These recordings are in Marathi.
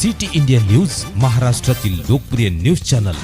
सिटी इंडिया न्यूज, महाराष्ट्रातील लोकप्रिय न्यूज चॅनल।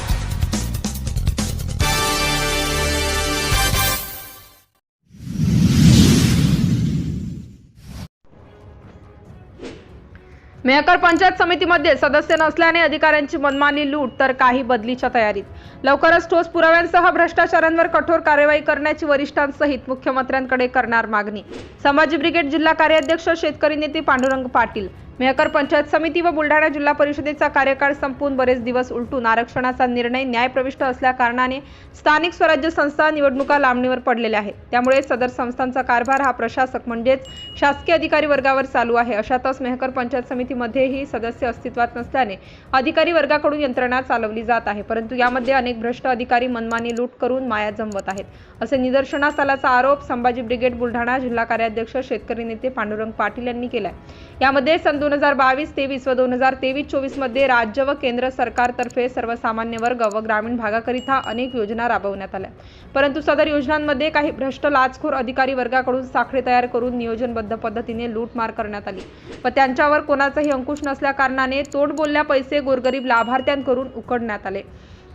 मेहकर पंचायत समितीमध्ये सदस्य नसल्याने अधिकाऱ्यांची मनमानी लूट तर काही बदलीच्या तयारीत। लवकरच ठोस पुराव्यांसह भ्रष्टाचारांवर कठोर कार्यवाही करण्याची वरिष्ठांसहित मुख्यमंत्र्यांकडे करणार मागणी। संभाजी ब्रिगेड जिल्हा कार्याध्यक्ष शेतकरी नेते पांडुरंग पाटील। मेहकर पंचायत समिती व बुलढाणा जिल्हा परिषदेचा कार्यकाळ संपून बरेच दिवस उलटून आरक्षणाचा निर्णय न्यायप्रविष्ट असल्या कारणाने स्थानिक स्वराज्य संस्था निवडणुका लांबणीवर पडलेल्या आहेत। त्यामुळे सदर संस्थांचा कारभार हा प्रशासक म्हणजेच शासकीय अधिकारी वर्गावर चालू आहे। अशातच मेहकर पंचायत समितीमध्येही सदस्य अस्तित्वात नसल्याने अधिकारी वर्गाकडून यंत्रणा चालवली जात आहे, परंतु यामध्ये अनेक भ्रष्ट अधिकारी मनमानी लूट करून माया जमवत आहेत, असे निदर्शनास आल्याचा आरोप संभाजी ब्रिगेड बुलढाणा जिल्हा कार्याध्यक्ष शेतकरी नेते पांडुरंग पाटील यांनी केलाय। यामध्ये सन 2022-23 व 2023-24 मध्ये राज्य व केंद्र सरकारतर्फे सर्वसामान्य वर्ग व ग्रामीण भागाकरिता अनेक योजना राबवण्यात आल्या, परंतु सदर योजनांमध्ये काही भ्रष्ट लाचखोर अधिकारी वर्गाकडून साखळी तयार करून नियोजनबद्ध पद्धतीने लूटमार करण्यात आली व त्यांच्यावर कोणाचाही अंकुश नसल्या कारणाने तोड बोलल्या पैसे गोरगरीब लाभार्थ्यांकडून उकडण्यात आले।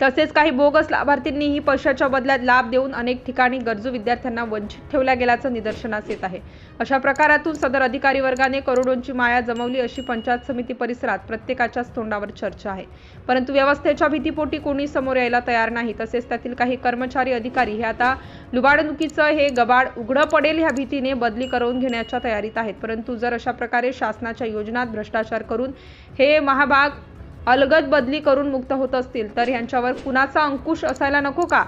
तसेच काही बोगस लाभार्थींनीही पैशाच्या बदल्यात लाभ देऊन अनेक ठिकाणी गरजू विद्यार्थ्यांना वंचित ठेवल्या गेल्याचं निदर्शनास येत आहे। अशा प्रकारातून सदर अधिकारी वर्गाने करोडोंची माया जमवली अशी पंचायत समिती परिसरात प्रत्येकाच्याच तोंडावर चर्चा आहे, परंतु व्यवस्थेच्या भीतीपोटी कोणी समोर यायला तयार नाही। तसेच त्यातील काही कर्मचारी अधिकारी हे आता लुबाडणुकीचं हे गबाड उघडं पडेल ह्या भीतीने बदली करून घेण्याच्या तयारीत आहेत, परंतु जर अशा प्रकारे शासनाच्या योजनात भ्रष्टाचार करून हे महाभाग अलगद बदली करून मुक्त होत असतील तर यांच्यावर कुणाचा अंकुश असायला नको का,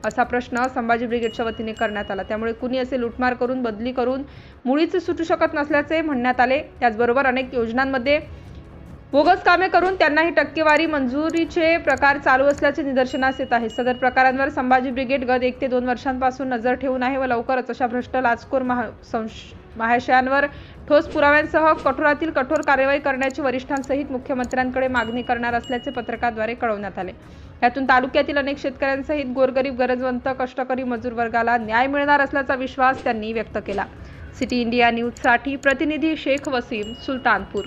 असा प्रश्न संभाजी ब्रिगेडच्या वतीने करण्यात आला। त्यामुळे कुणी असे लूटमार करून बदली करून मुळीच सुटू शकत नसल्याचे म्हणण्यात आले। त्याचबरोबर अनेक योजनांमध्ये बोगस कामे करून त्यांनाही टक्केवारी मंजुरीचे प्रकार चालू असल्याचे निदर्शनास येत आहे। सदर प्रकारांवर संभाजी ब्रिगेड गत 1 ते 2 वर्षांपासून नजर ठेवून आहे व लवकरच अशा भ्रष्ट लाचखोर महाशयांवर ठोस पुराव्यांसह कठोरातील कठोर कार्यवाही करण्याची वरिष्ठांसहित मुख्यमंत्र्यांकडे मागणी करणार असल्याचे पत्रकाद्वारे कळवण्यात आले। यातून तालुक्यातील अनेक शेतकऱ्यांसहित गोरगरीब गरजवंत कष्टकरी मजूर वर्गाला न्याय मिळणार असल्याचा विश्वास त्यांनी व्यक्त केला। सिटी इंडिया न्यूज साठी प्रतिनिधी शेख वसीम, सुलतानपूर।